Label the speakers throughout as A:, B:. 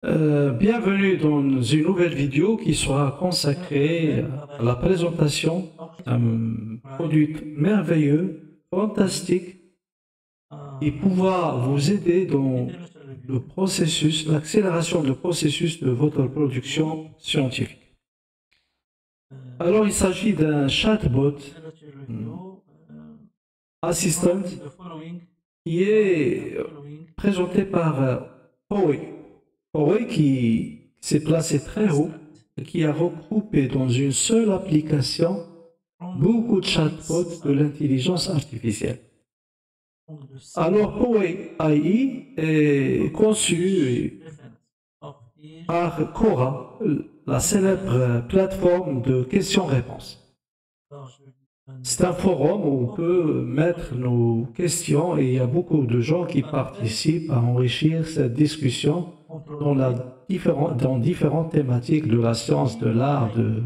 A: Bienvenue dans une nouvelle vidéo qui sera consacrée à la présentation d'un produit merveilleux, fantastique, et pouvoir vous aider dans le processus, l'accélération du processus de votre production scientifique. Alors, il s'agit d'un chatbot assistant qui est présenté par Huawei. Huawei qui s'est placé très haut et qui a regroupé dans une seule application beaucoup de chatbots de l'intelligence artificielle. Alors, Huawei AI est conçu par Quora, la célèbre plateforme de questions-réponses. C'est un forum où on peut mettre nos questions et il y a beaucoup de gens qui participent à enrichir cette discussion dans différentes thématiques de la science, de l'art, de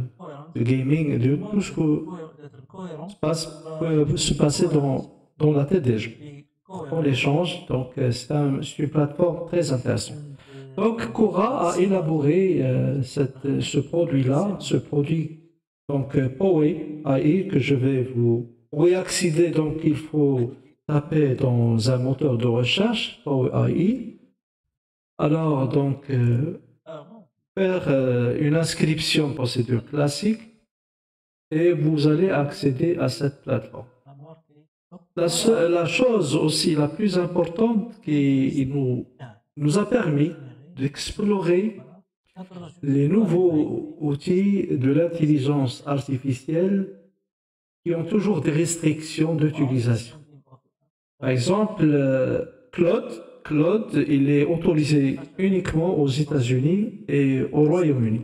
A: gaming, de tout ce que peut se passer dans la tête des gens. On l'échange, donc c'est une plateforme très intéressante. Donc Quora a élaboré ce produit-là, ce produit, donc Huawei AI, que je vais vous... Pour y accéder, donc il faut taper dans un moteur de recherche, Huawei AI. Alors donc faire une inscription procédure classique et vous allez accéder à cette plateforme. La chose aussi la plus importante qui nous a permis d'explorer les nouveaux outils de l'intelligence artificielle qui ont toujours des restrictions d'utilisation. Par exemple, Claude, il est autorisé uniquement aux États-Unis et au Royaume-Uni.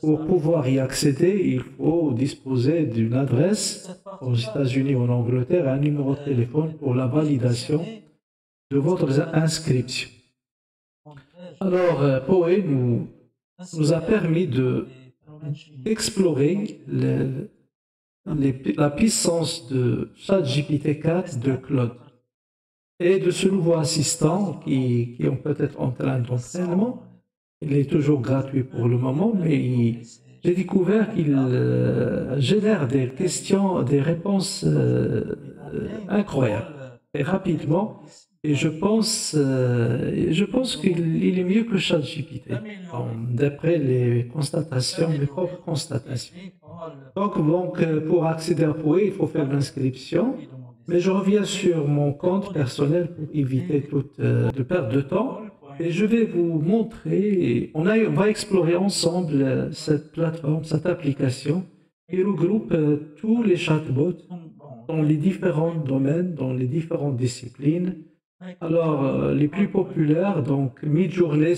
A: Pour pouvoir y accéder, il faut disposer d'une adresse aux États-Unis ou en Angleterre, un numéro de téléphone pour la validation de votre inscription. Alors, Huawei nous a permis d'explorer la puissance de ChatGPT 4 de Claude et de ce nouveau assistant qui est peut-être en train d'entraînement. Il est toujours gratuit pour le moment, mais j'ai découvert qu'il génère des questions, des réponses incroyables et rapidement. Et je pense qu'il est mieux que ChatGPT, d'après les constatations, mes propres constatations. Donc, pour accéder à Huawei, il faut faire l'inscription. Mais je reviens sur mon compte personnel pour éviter toute de perte de temps. Et je vais vous montrer, on va explorer ensemble cette plateforme, cette application qui regroupe tous les chatbots dans les différents domaines, dans les différentes disciplines. Alors, les plus populaires, donc Midjourney,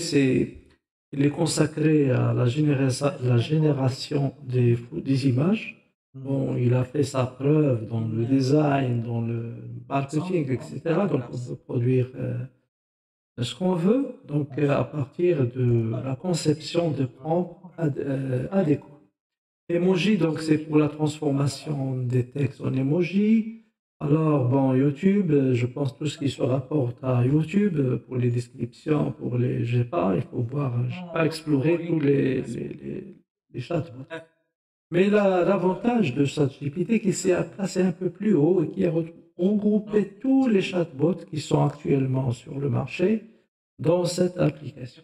A: il est consacré à la génération des images. Bon, il a fait sa preuve dans le design, dans le marketing, etc. Donc, on peut produire ce qu'on veut, donc à partir de la conception de prompts adéquats. Emoji, donc c'est pour la transformation des textes en emoji. Alors, bon, YouTube, je pense tout ce qui se rapporte à YouTube, pour les descriptions, pour les... Je sais pas, il faut voir, je n'ai pas exploré tous les chatbots. Mais l'avantage de ChatGPT qui s'est placé un peu plus haut et qui a regroupé tous les chatbots qui sont actuellement sur le marché dans cette application.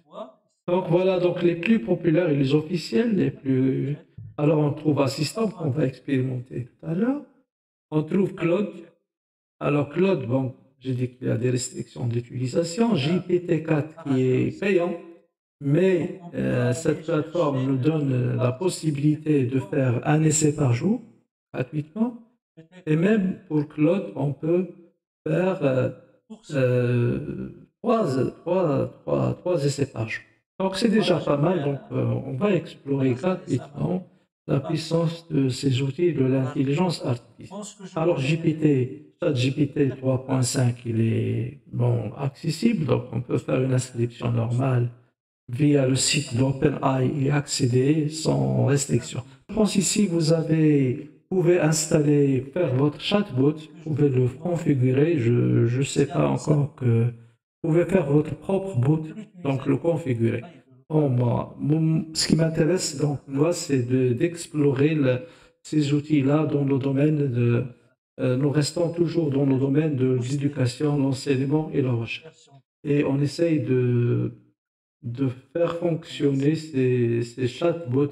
A: Donc voilà, donc les plus populaires et les officiels, les plus... Alors on trouve Assistant qu'on va expérimenter tout à l'heure. On trouve Claude. Alors Claude, bon, j'ai dit qu'il y a des restrictions d'utilisation. GPT-4 qui est payant. Mais cette plateforme nous donne la possibilité de faire un essai par jour, gratuitement. Et même pour Claude, on peut faire trois essais par jour. Donc c'est déjà pas mal, donc on va explorer gratuitement la puissance de ces outils de l'intelligence artificielle. Alors ChatGPT 3.5, il est bon, accessible, donc on peut faire une inscription normale via le site d'OpenAI et accéder sans restriction. Je pense ici vous pouvez installer, faire votre chatbot, vous pouvez le configurer, je ne sais pas encore que vous pouvez faire votre propre bot, donc le configurer. Bon, ce qui m'intéresse, donc, moi, c'est d'explorer ces outils-là dans le domaine de. Nous restons toujours dans le domaine de l'éducation, l'enseignement et la recherche. Et on essaye de faire fonctionner ces chatbots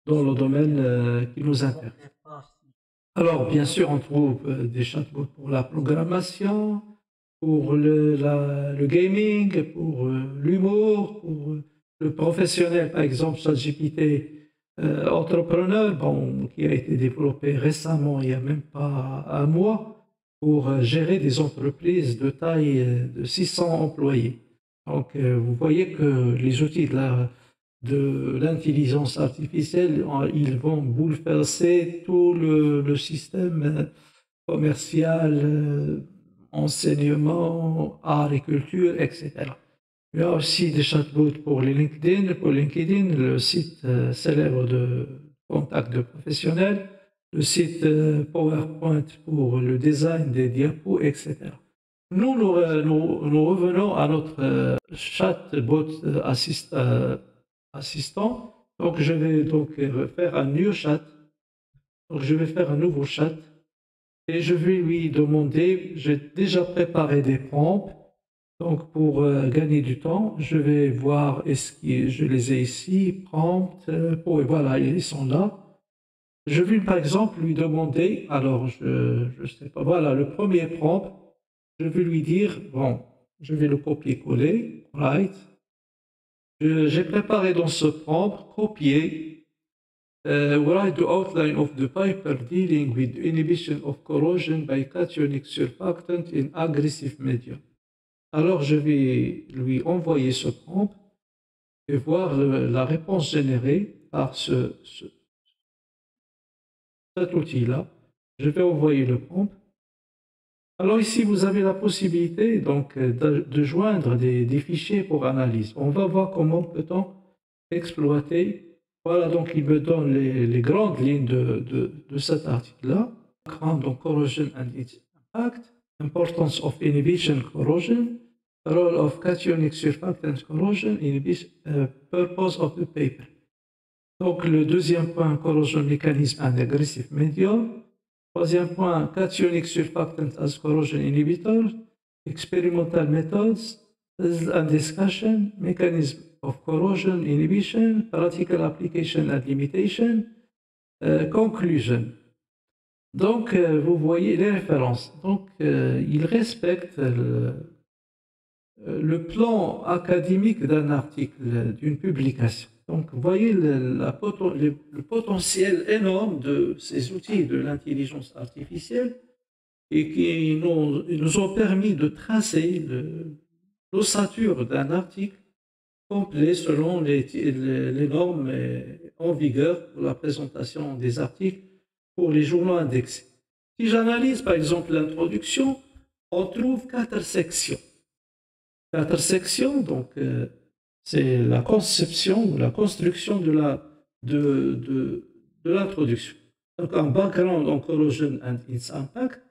A: dans le domaine qui nous intéresse. Alors, bien sûr, on trouve des chatbots pour la programmation, pour le gaming, pour l'humour, pour le professionnel, par exemple, ChatGPT Entrepreneur, bon, qui a été développé récemment, il n'y a même pas un mois, pour gérer des entreprises de taille de 600 employés. Donc, vous voyez que les outils de l'intelligence artificielle, ils vont bouleverser tout le système commercial, enseignement, agriculture, etc. Il y a aussi des chatbots pour les LinkedIn, le site célèbre de contact de professionnels, le site PowerPoint pour le design des diapos, etc. Nous revenons à notre chatbot assistant. Donc, je vais donc faire un new chat. Donc, je vais faire un nouveau chat et je vais lui demander, j'ai déjà préparé des prompts. Donc, pour gagner du temps, je vais voir, je les ai ici, prompts, voilà, ils sont là. Je vais par exemple lui demander, alors je sais pas, voilà, le premier prompt, je vais lui dire, bon, je vais le copier-coller, right. J'ai préparé dans ce prompt, copier, write the outline of the paper dealing with inhibition of corrosion by cationic surfactant in aggressive media. Alors, je vais lui envoyer ce prompt et voir la réponse générée par cet outil-là. Je vais envoyer le prompt. Alors ici, vous avez la possibilité donc de joindre des fichiers pour analyse. On va voir comment peut-on exploiter. Voilà, donc il me donne les grandes lignes de cet article-là. Donc, corrosion and its impact, importance of inhibition corrosion, role of cationic surfactant corrosion, inhibition, purpose of the paper. Donc, le deuxième point, corrosion mechanism and aggressive medium. Troisième point, cationic surfactant as corrosion inhibitor, experimental methods and discussion, mechanism of corrosion inhibition, practical application and limitation, conclusion. Donc, vous voyez les références. Donc, il respecte le plan académique d'un article, d'une publication. Donc, vous voyez le potentiel énorme de ces outils de l'intelligence artificielle et qui nous ont permis de tracer l'ossature d'un article complet selon les normes en vigueur pour la présentation des articles pour les journaux indexés. Si j'analyse par exemple l'introduction, on trouve 4 sections. 4 sections, donc c'est la conception ou la construction de l'introduction. Donc un background on corrosion and its impact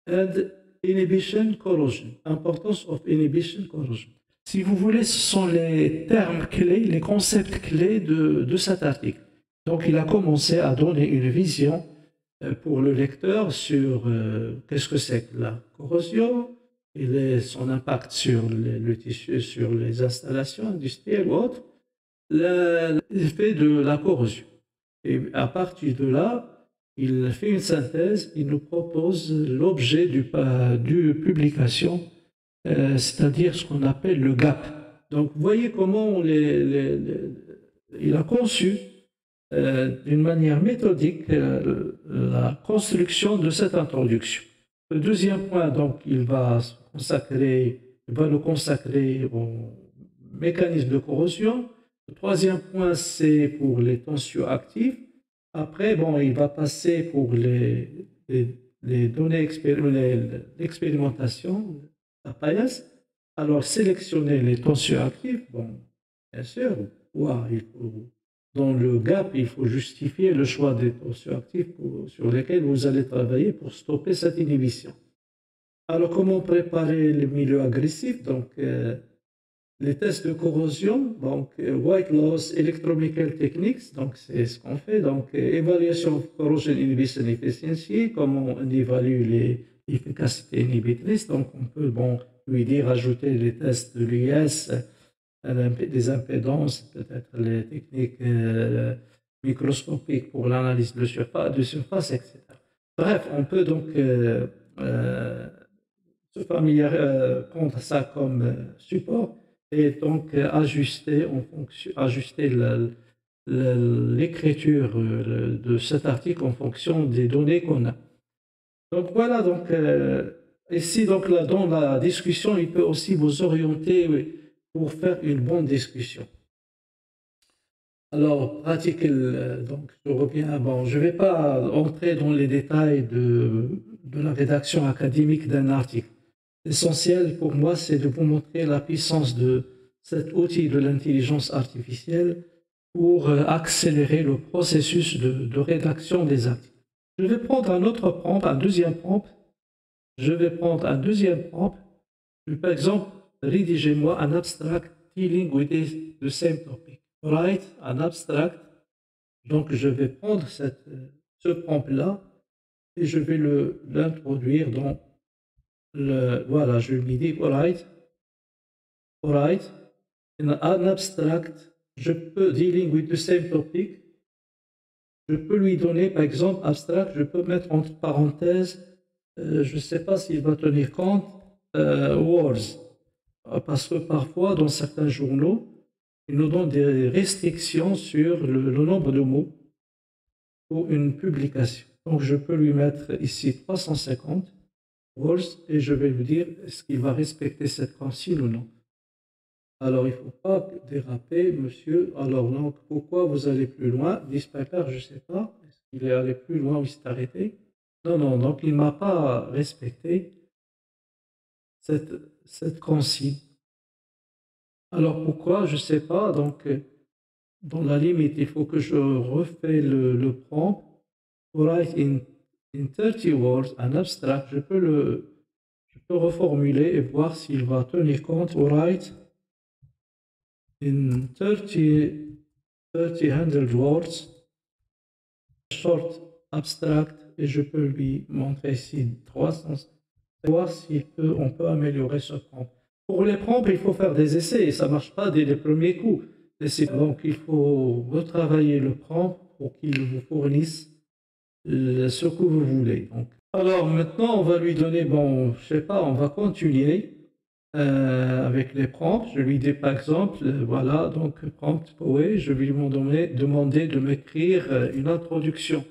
A: and inhibition corrosion, importance of inhibition corrosion. Si vous voulez, ce sont les termes clés, les concepts clés de cet article. Donc il a commencé à donner une vision pour le lecteur sur qu'est-ce que c'est que la corrosion, son impact sur le tissu, sur les installations industrielles ou autres, l'effet de la corrosion. Et à partir de là, il fait une synthèse, il nous propose l'objet du publication, c'est-à-dire ce qu'on appelle le gap. Donc, vous voyez comment il a conçu d'une manière méthodique la construction de cette introduction. Le deuxième point, donc, il va le consacrer au mécanisme de corrosion. Le troisième point, c'est pour les tensioactifs. Après, bon, il va passer pour les données l'expérimentation, la paillasse. Alors, sélectionner les tensioactifs, bon, bien sûr, dans le gap, il faut justifier le choix des tensioactifs sur lesquels vous allez travailler pour stopper cette inhibition. Alors, comment préparer le milieu agressif? Donc, les tests de corrosion, donc white loss, electrochemical techniques, donc c'est ce qu'on fait. Donc évaluation of corrosion inhibition efficiency, comment on évalue l'efficacité inhibitrice. Donc on peut lui dire ajouter les tests de l'IS, des impédances, peut-être les techniques microscopiques pour l'analyse de surface, etc. Bref, on peut donc se prendre ça comme support et donc ajuster l'écriture de cet article en fonction des données qu'on a. Donc voilà, donc ici donc là, dans la discussion, il peut aussi vous orienter pour faire une bonne discussion. Alors, pratique, donc je reviens, je ne vais pas entrer dans les détails de la rédaction académique d'un article. L'essentiel pour moi, c'est de vous montrer la puissance de cet outil de l'intelligence artificielle pour accélérer le processus de rédaction des articles. Je vais prendre un autre prompt, un deuxième prompt. Je vais prendre un deuxième prompt. Par exemple, rédigez-moi un abstract dealing with the same topic. Write un abstract. Donc, je vais prendre ce prompt-là et je vais l'introduire dans voilà, je lui dis write un abstract. Je peux dealing with the same topic. Je peux lui donner, par exemple, abstract, je peux mettre entre parenthèses, je ne sais pas s'il va tenir compte, words. Parce que parfois, dans certains journaux, ils nous donnent des restrictions sur le nombre de mots pour une publication. Donc, je peux lui mettre ici 350 words et je vais lui dire est-ce qu'il va respecter cette consigne ou non. Alors, il ne faut pas déraper, monsieur. Alors, donc, pourquoi vous allez plus loin? Dispatcher, je ne sais pas. Est-ce qu'il est allé plus loin ou il s'est arrêté? Non, non, donc il ne m'a pas respecté cette consigne. Alors, pourquoi? Je ne sais pas. Donc, dans la limite, il faut que je refais le prompt. Write in 30 words, un abstract. Je peux reformuler et voir s'il va tenir compte. Write in 100 words, short abstract, et je peux lui montrer ici 300, voir si on peut améliorer ce prompt. Pour les prompts, il faut faire des essais et ça ne marche pas dès les premiers coups. Donc, il faut retravailler le prompt pour qu'il vous fournisse ce que vous voulez. Donc, alors maintenant, on va lui donner, je ne sais pas, on va continuer. Avec les prompts, je lui dis par exemple, voilà, donc prompt POE, je vais lui demander de m'écrire une introduction.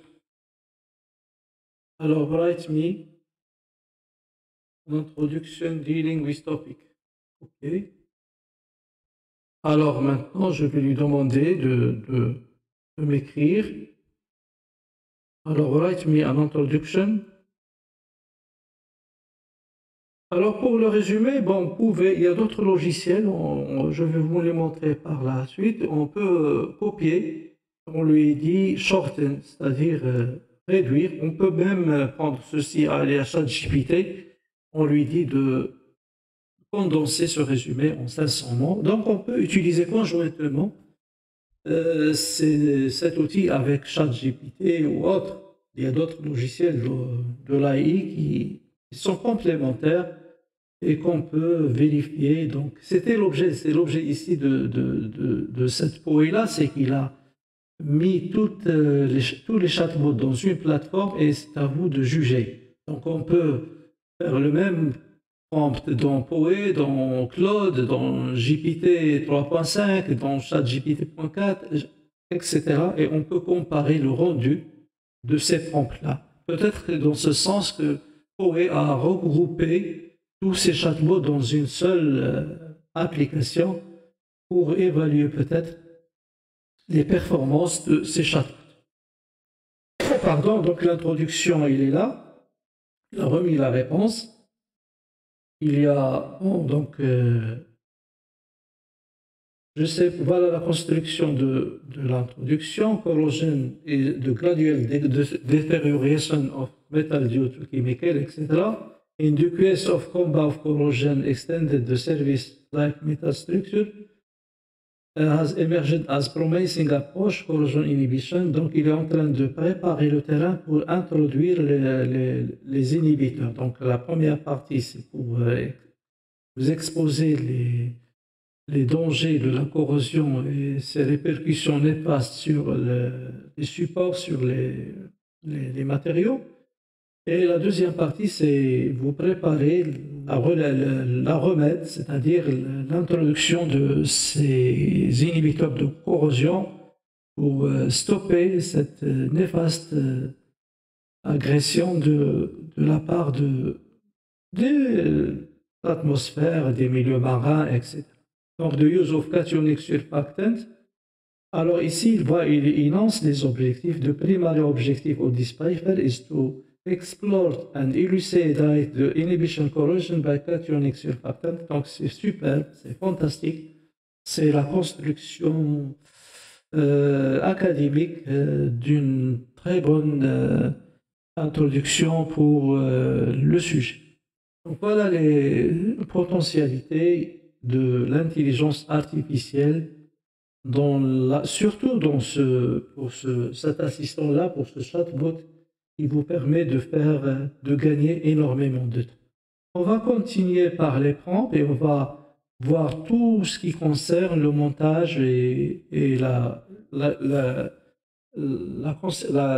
A: Alors, write me an introduction dealing with topic. OK. Alors maintenant, je vais lui demander de m'écrire. Alors, write me an introduction. Alors pour le résumé, il y a d'autres logiciels, je vais vous les montrer par la suite. On peut copier, on lui dit shorten, c'est-à-dire réduire. On peut même prendre ceci, aller à ChatGPT, on lui dit de condenser ce résumé en 500 mots. Donc on peut utiliser conjointement cet outil avec ChatGPT ou autre. Il y a d'autres logiciels de l'AI qui sont complémentaires et qu'on peut vérifier. Donc, c'est l'objet ici de cette POE-là, c'est qu'il a mis tous les chatbots dans une plateforme et c'est à vous de juger. Donc, on peut faire le même prompt dans POE, dans Claude, dans GPT 3.5, dans ChatGPT.4, etc. Et on peut comparer le rendu de ces prompts-là. Peut-être dans ce sens que POE a regroupé tous ces chatbots dans une seule application pour évaluer peut-être les performances de ces chatbots. Pardon, donc l'introduction, il est là. Il a remis la réponse. Il y a voilà la construction de l'introduction, corrosion et de gradual deterioration of metal due to chemical, etc. In the case of combat of corrosion extended the service like metastructure has emerged as promising approach corrosion inhibition. Donc, il est en train de préparer le terrain pour introduire les inhibiteurs. Donc, la première partie, c'est pour vous exposer les dangers de la corrosion et ses répercussions néfastes sur les supports, sur les matériaux. Et la deuxième partie, c'est vous préparer la remède, c'est-à-dire l'introduction de ces inhibiteurs de corrosion pour stopper cette néfaste agression de la part de l'atmosphère, des milieux marins, etc. Donc, the use of cationic surfactant. Alors ici, il énonce les objectifs. The primary objective of this paper is to explore and elucidate the inhibition corrosion by cationic surfactant. Donc c'est super, c'est fantastique. C'est la construction académique d'une très bonne introduction pour le sujet. Donc voilà les potentialités de l'intelligence artificielle, surtout pour cet assistant-là, pour ce chatbot, qui vous permet de gagner énormément de temps. On va continuer par les prompts et on va voir tout ce qui concerne le montage et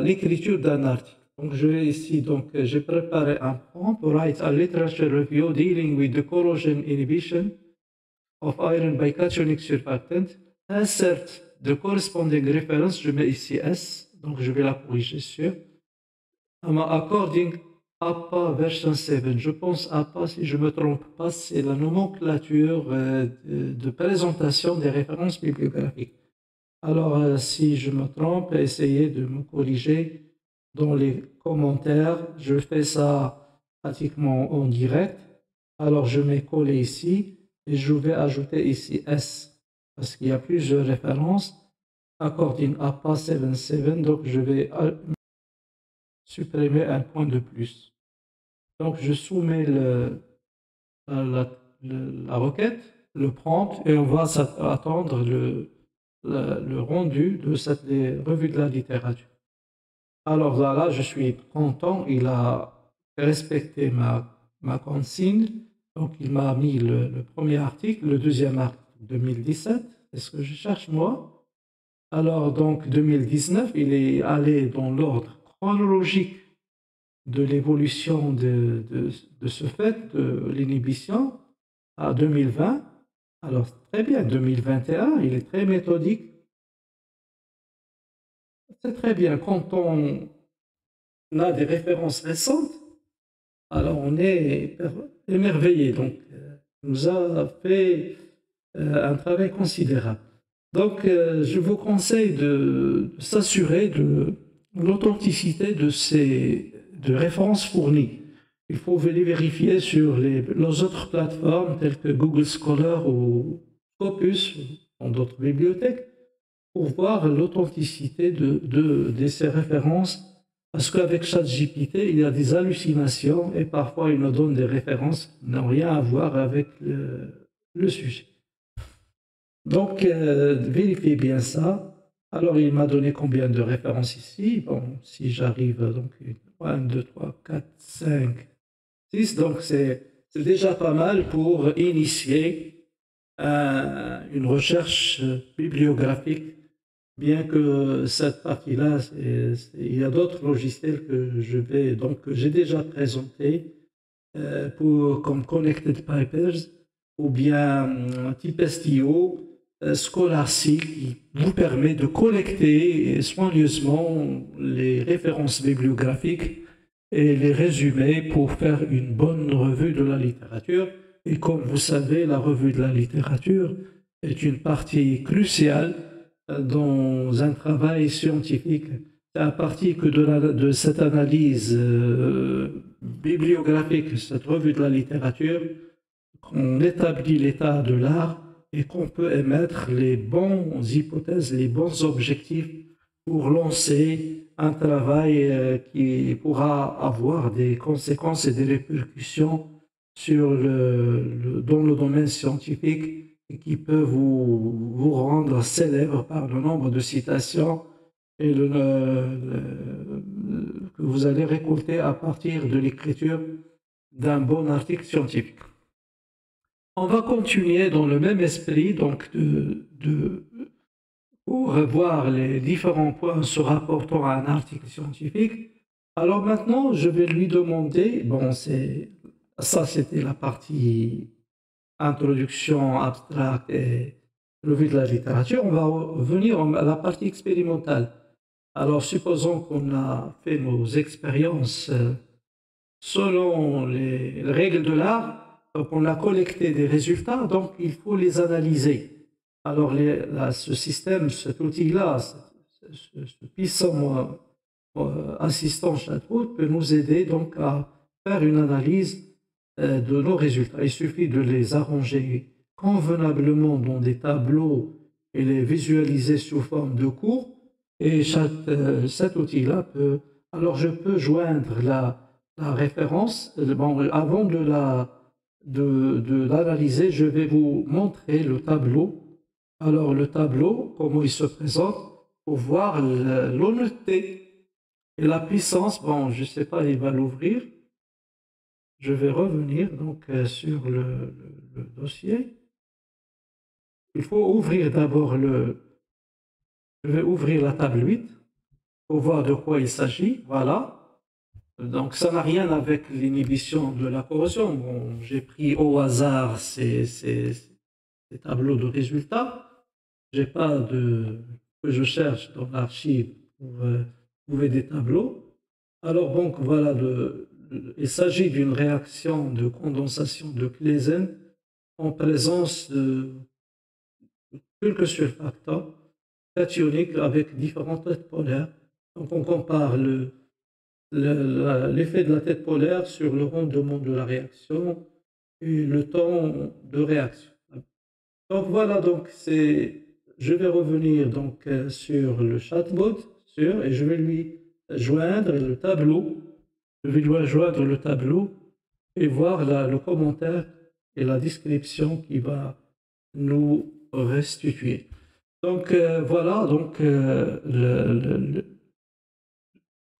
A: l'écriture d'un article. Donc je vais ici, j'ai préparé un prompt, write a literature review dealing with the corrosion inhibition of iron by cationic surfactant. Insert the corresponding reference, je mets ici S, donc je vais la corriger sur. According APA version 7. Je pense APA, si je ne me trompe pas, c'est la nomenclature de présentation des références bibliographiques. Alors, si je me trompe, essayez de me corriger dans les commentaires. Je fais ça pratiquement en direct. Alors, je mets coller ici et je vais ajouter ici S parce qu'il y a plusieurs références. According APA 77, donc je vais supprimer un point de plus. Donc, je soumets la requête, le prompt, et on va attendre le rendu de cette revue de la littérature. Alors là, je suis content, il a respecté ma consigne, donc il m'a mis le premier article, le deuxième article 2017, c'est ce que je cherche moi. Alors donc 2019, il est allé dans l'ordre chronologique de l'évolution de ce fait de l'inhibition à 2020. Alors très bien, 2021, il est très méthodique. C'est très bien. Quand on a des références récentes, alors on est émerveillé. Donc, il nous a fait un travail considérable. Donc, je vous conseille de s'assurer de l'authenticité de références fournies. Il faut les vérifier sur les autres plateformes telles que Google Scholar ou Scopus, dans d'autres bibliothèques, pour voir l'authenticité de ces références. Parce qu'avec ChatGPT, il y a des hallucinations et parfois il nous donne des références qui n'ont rien à voir avec le sujet. Donc, vérifiez bien ça. Alors, il m'a donné combien de références ici? Bon, si j'arrive, donc 1, 2, 3, 4, 5, 6. Donc, c'est déjà pas mal pour initier une recherche bibliographique. Bien que cette partie-là, il y a d'autres logiciels que j'ai déjà présentés comme Connected Papers ou bien Typestio, Scholarly, qui vous permet de collecter soigneusement les références bibliographiques et les résumer pour faire une bonne revue de la littérature. Et comme vous savez, la revue de la littérature est une partie cruciale dans un travail scientifique. C'est à partir que de cette analyse bibliographique, cette revue de la littérature, qu'on établit l'état de l'art et qu'on peut émettre les bonnes hypothèses, les bons objectifs pour lancer un travail qui pourra avoir des conséquences et des répercussions dans le domaine scientifique et qui peut vous rendre célèbre par le nombre de citations et que vous allez récolter à partir de l'écriture d'un bon article scientifique. On va continuer dans le même esprit, donc pour voir les différents points se rapportant à un article scientifique. Alors maintenant, je vais lui demander, bon, ça c'était la partie introduction abstracte et revue de la littérature. On va revenir à la partie expérimentale. Alors supposons qu'on a fait nos expériences selon les règles de l'art. Donc, on a collecté des résultats, donc il faut les analyser. Alors, ce système, cet outil-là, ce puissant assistant chatbot peut nous aider donc à faire une analyse de nos résultats. Il suffit de les arranger convenablement dans des tableaux et les visualiser sous forme de cours. Et cet outil-là peut... Alors, je peux joindre la référence. Bon, avant de l'analyser, je vais vous montrer le tableau. Alors, le tableau, comment il se présente, pour voir l'honnêteté et la puissance. Bon, je ne sais pas, il va l'ouvrir. Je vais revenir donc sur le dossier. Il faut ouvrir d'abord je vais ouvrir la table 8 pour voir de quoi il s'agit. Voilà. Donc, ça n'a rien avec l'inhibition de la corrosion. Bon, j'ai pris au hasard ces tableaux de résultats. Je n'ai pas que je cherche dans l'archive pour trouver des tableaux. Alors, donc, voilà, il s'agit d'une réaction de condensation de Claisen en présence de quelques surfactants cationiques avec différentes têtes polaires. Donc, on compare l'effet de la tête polaire sur le rendement de la réaction et le temps de réaction. Donc voilà, donc je vais revenir donc sur le chatbot et je vais lui joindre le tableau. Je vais lui joindre le tableau et voir le commentaire et la description qui va nous restituer. Donc voilà, donc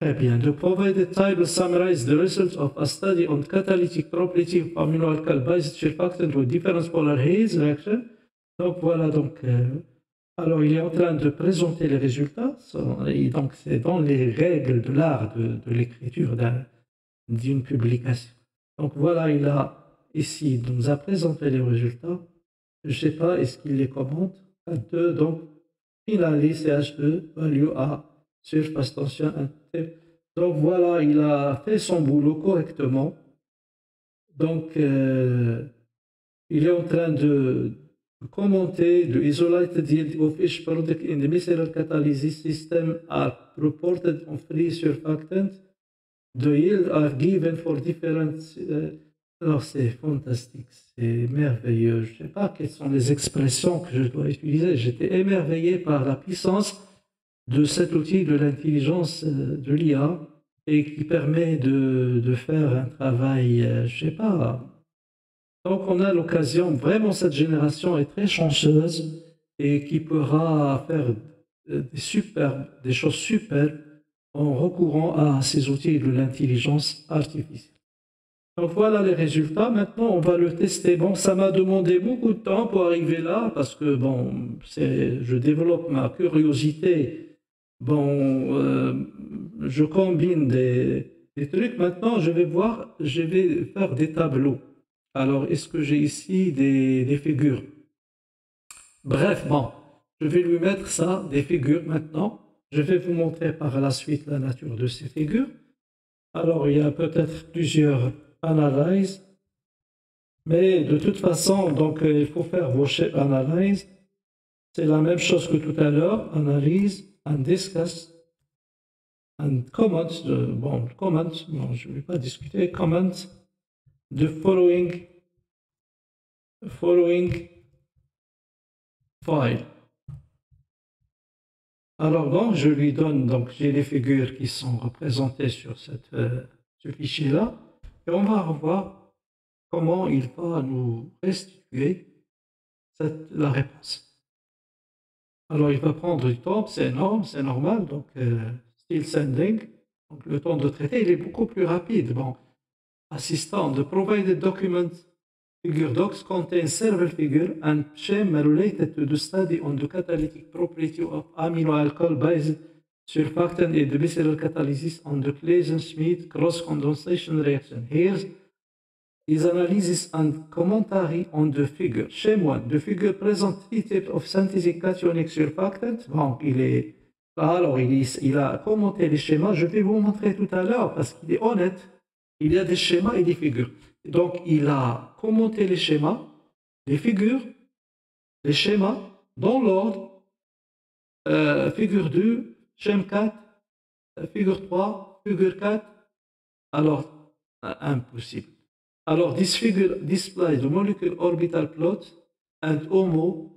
A: très bien. The provided table summarizes the results of a study on catalytic property of aminoalkyl based surfactant with different polar haze reaction. Donc voilà, donc alors il est en train de présenter les résultats. Et donc c'est dans les règles de l'art de l'écriture d'une publication. Donc voilà, il ici nous a présenté les résultats. Je ne sais pas, est-ce qu'il les commente? 2, donc finally CH2 value A surface tension. Donc voilà, il a fait son boulot correctement. Donc il est en train de commenter the isolated yield of each product in the micellar catalysis system are reported on free surfactant. The yield are given for different. Alors c'est fantastique, c'est merveilleux. Je ne sais pas quelles sont les expressions que je dois utiliser. J'étais émerveillé par la puissance de cet outil de l'intelligence de l'IA et qui permet de faire un travail, je ne sais pas. Donc on a l'occasion, vraiment cette génération est très chanceuse et qui pourra faire des choses superbes en recourant à ces outils de l'intelligence artificielle. Donc voilà les résultats. Maintenant, on va le tester. Bon, ça m'a demandé beaucoup de temps pour arriver là parce que, bon, je développe ma curiosité. Bon, je combine des trucs. Maintenant, je vais faire des tableaux. Alors, est-ce que j'ai ici des figures? Bref, bon, je vais lui mettre ça, des figures maintenant. Je vais vous montrer par la suite la nature de ces figures. Alors, il y a peut-être plusieurs analyses, mais de toute façon, donc, il faut faire vos analyses. C'est la même chose que tout à l'heure, analyse, and discuss, and comment, comment, non, je ne vais pas discuter, comment, the following file. Alors donc, je lui donne, donc j'ai les figures qui sont représentées sur ce fichier-là, et on va revoir comment il va nous restituer la réponse. Alors, il va prendre du temps, c'est énorme, c'est normal, donc still sending, donc le temps de traiter, il est beaucoup plus rapide. Bon, assistant, the provided document figure docs contains several figures and schema related to the study on the catalytic property of amino alcohol based surfactant and the bicyclic catalysis on the Claisen-Schmidt cross-condensation reaction. Here's his analysis and commentary on the figure. Scheme 1. The figure presents three types of synthetic cationic surfactant. Donc, il a commenté les schémas. Je vais vous montrer tout à l'heure parce qu'il est honnête. Il y a des schémas et des figures. Donc, il a commenté les schémas, les figures, les schémas dans l'ordre. Figure 2, schéma 4, figure 3, figure 4. Alors, impossible. Alors, this figure displays the molecular orbital plot and HOMO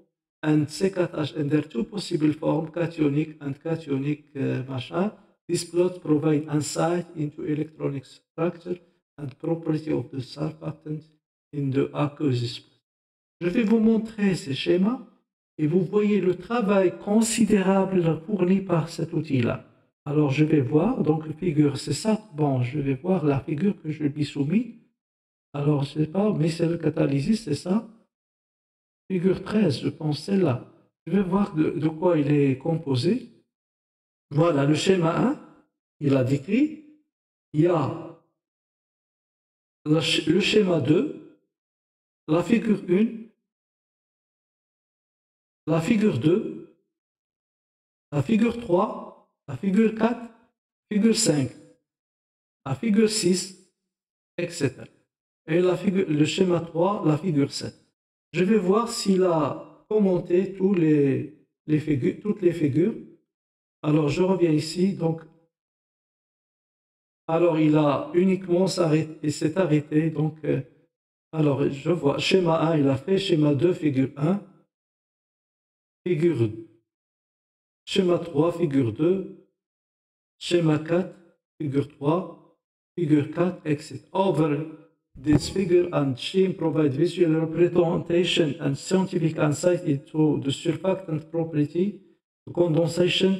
A: and C4H and their two possible forms, cationic and cationic machin. This plot provides insight into electronic structure and property of the surfactant in the aqueous. Je vais vous montrer ces schémas et vous voyez le travail considérable fourni par cet outil-là. Alors, je vais voir, donc figure, c'est ça. Bon, je vais voir la figure que je lui soumis. Alors, je ne sais pas, mais c'est le catalysis, c'est ça? Figure 13, je pense, celle-là. Je vais voir de quoi il est composé. Voilà, le schéma 1, il a décrit. Il y a le schéma 2, la figure 1, la figure 2, la figure 3, la figure 4, figure 5, la figure 6, etc. Et le schéma 3, la figure 7. Je vais voir s'il a commenté toutes les figures. Alors, je reviens ici. Donc, alors, il a uniquement s'est arrêté. Donc, alors, je vois schéma 1, il a fait schéma 2, figure 1, figure 2, schéma 3, figure 2, schéma 4, figure 3, figure 4, etc. Over this figure and scheme provide visual representation and scientific insight into the surfactant property, the condensation.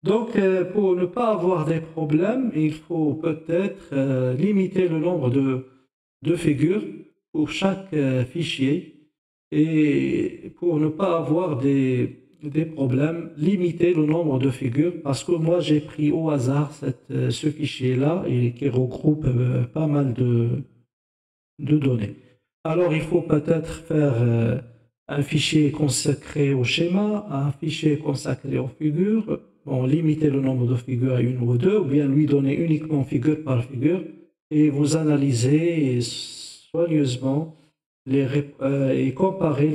A: Donc, pour ne pas avoir des problèmes, il faut peut-être limiter le nombre de figures pour chaque fichier. Et pour ne pas avoir des problèmes, limiter le nombre de figures, parce que moi, j'ai pris au hasard ce fichier-là et qui regroupe pas mal de données. Alors, il faut peut-être faire un fichier consacré au schéma, un fichier consacré aux figures, bon, limiter le nombre de figures à une ou deux, ou bien lui donner uniquement figure par figure, et vous analyser soigneusement et comparer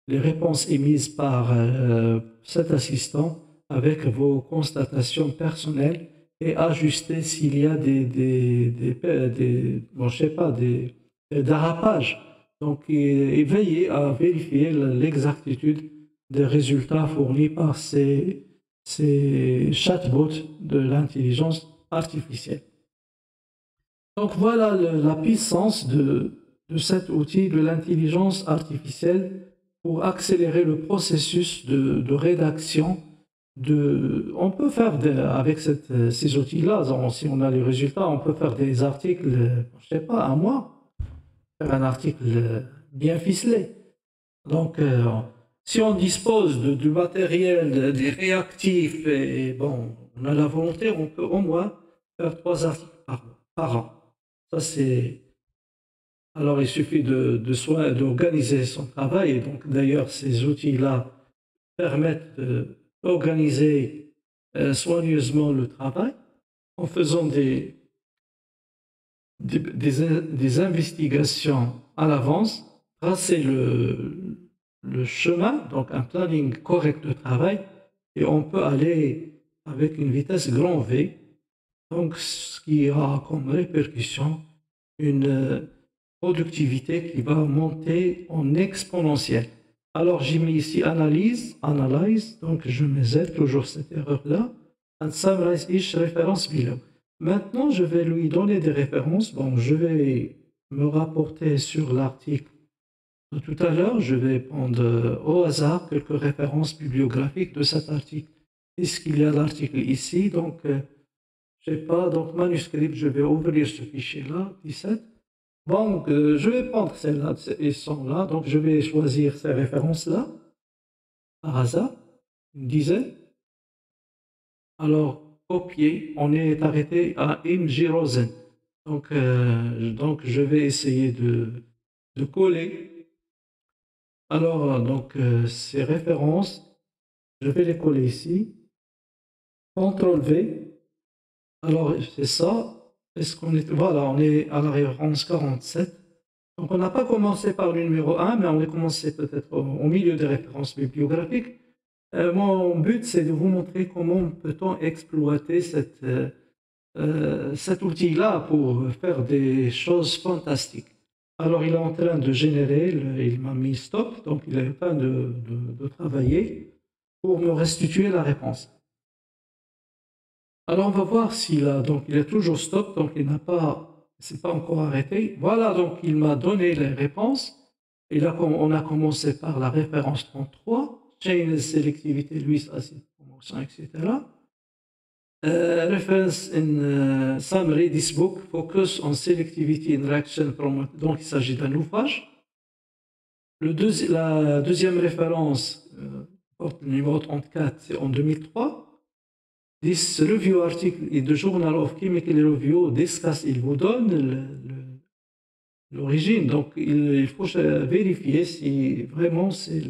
A: les réponses émises par cet assistant avec vos constatations personnelles et ajuster s'il y a bon, je sais pas, des dérapages. Donc, et veiller à vérifier l'exactitude des résultats fournis par ces chatbots de l'intelligence artificielle. Donc, voilà la puissance de cet outil de l'intelligence artificielle pour accélérer le processus de rédaction. On peut faire avec ces outils-là, si on a les résultats, on peut faire des articles, je sais pas, un mois, faire un article bien ficelé. Donc, si on dispose du matériel, des réactifs, et bon, on a la volonté, on peut au moins faire 3 articles par an. Ça, c'est... Alors, il suffit d'organiser son travail. Et donc, d'ailleurs, ces outils-là permettent d'organiser soigneusement le travail en faisant des investigations à l'avance, tracer le chemin, donc un planning correct de travail, et on peut aller avec une vitesse grand V, donc ce qui a comme répercussion une productivité qui va monter en exponentielle. Alors j'ai mis ici analyse, donc je mets Z, toujours cette erreur-là, and summarize each reference below. Maintenant, je vais lui donner des références. Bon, je vais me rapporter sur l'article de tout à l'heure, je vais prendre au hasard quelques références bibliographiques de cet article. Est-ce qu'il y a l'article ici? Donc, je sais pas, donc manuscrit, je vais ouvrir ce fichier-là, 17. Donc, je vais prendre celles-là, ils sont là, donc je vais choisir ces références-là, par hasard, une dizaine. Alors, copier, on est arrêté à Imre Rosen. Donc, je vais essayer de coller. Alors, donc, ces références, je vais les coller ici. CTRL V. Alors, c'est ça. Est-ce qu'on est, voilà, on est à la référence 47. Donc, on n'a pas commencé par le numéro 1, mais on a commencé peut-être au milieu des références bibliographiques. Mon but, c'est de vous montrer comment peut-on exploiter cet outil-là pour faire des choses fantastiques. Alors, il est en train de générer, il m'a mis stop, donc il est en train de travailler pour me restituer la réponse. Alors, on va voir s'il a, donc il est toujours stop, donc il n'a pas, c'est pas encore arrêté. Voilà, donc il m'a donné les réponses. Et là, on a commencé par la référence 33, chain selectivité, Lewis acid promotion, etc. Reference in summary, this book focus on selectivity in reaction from, donc il s'agit d'un ouvrage. La deuxième référence, porte le numéro 34, c'est en 2003. This review article in the Journal of Chemical Review discuss, il vous donne l'origine, donc il faut vérifier si vraiment c'est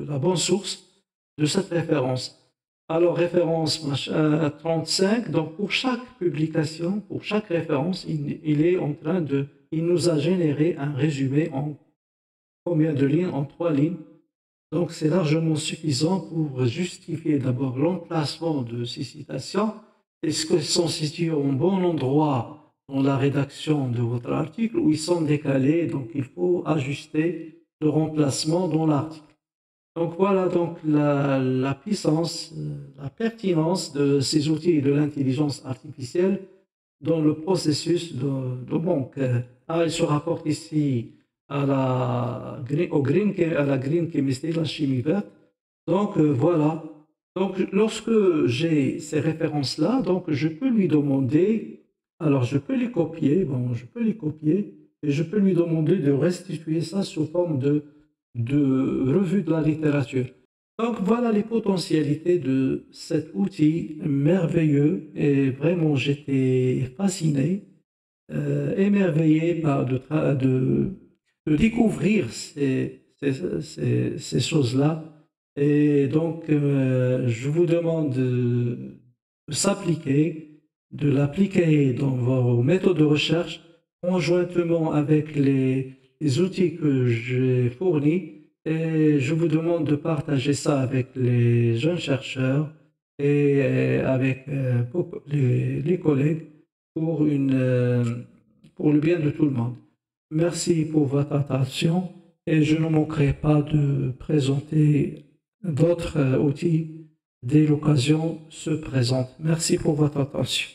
A: la bonne source de cette référence. Alors, référence 35, donc pour chaque publication, pour chaque référence, il est en train il nous a généré un résumé en combien de lignes? En 3 lignes. Donc, c'est largement suffisant pour justifier d'abord l'emplacement de ces citations. Est-ce qu'elles sont situées au bon endroit dans la rédaction de votre article ou ils sont décalés? Donc, il faut ajuster le remplacement dans l'article. Donc, voilà donc la puissance, la pertinence de ces outils de l'intelligence artificielle dans le processus de banque. Il se rapporte ici à la green chemistry, la chimie verte. Donc, voilà. Donc, lorsque j'ai ces références-là, donc je peux lui demander, alors je peux les copier, et je peux lui demander de restituer ça sous forme de revue de la littérature. Donc, voilà les potentialités de cet outil merveilleux, et vraiment, j'étais fasciné, émerveillé par de découvrir ces choses-là. Et donc, je vous demande de s'appliquer, de l'appliquer dans vos méthodes de recherche, conjointement avec les outils que j'ai fournis. Et je vous demande de partager ça avec les jeunes chercheurs et avec les collègues pour le bien de tout le monde. Merci pour votre attention et je ne manquerai pas de présenter d'autres outils dès l'occasion se présente. Merci pour votre attention.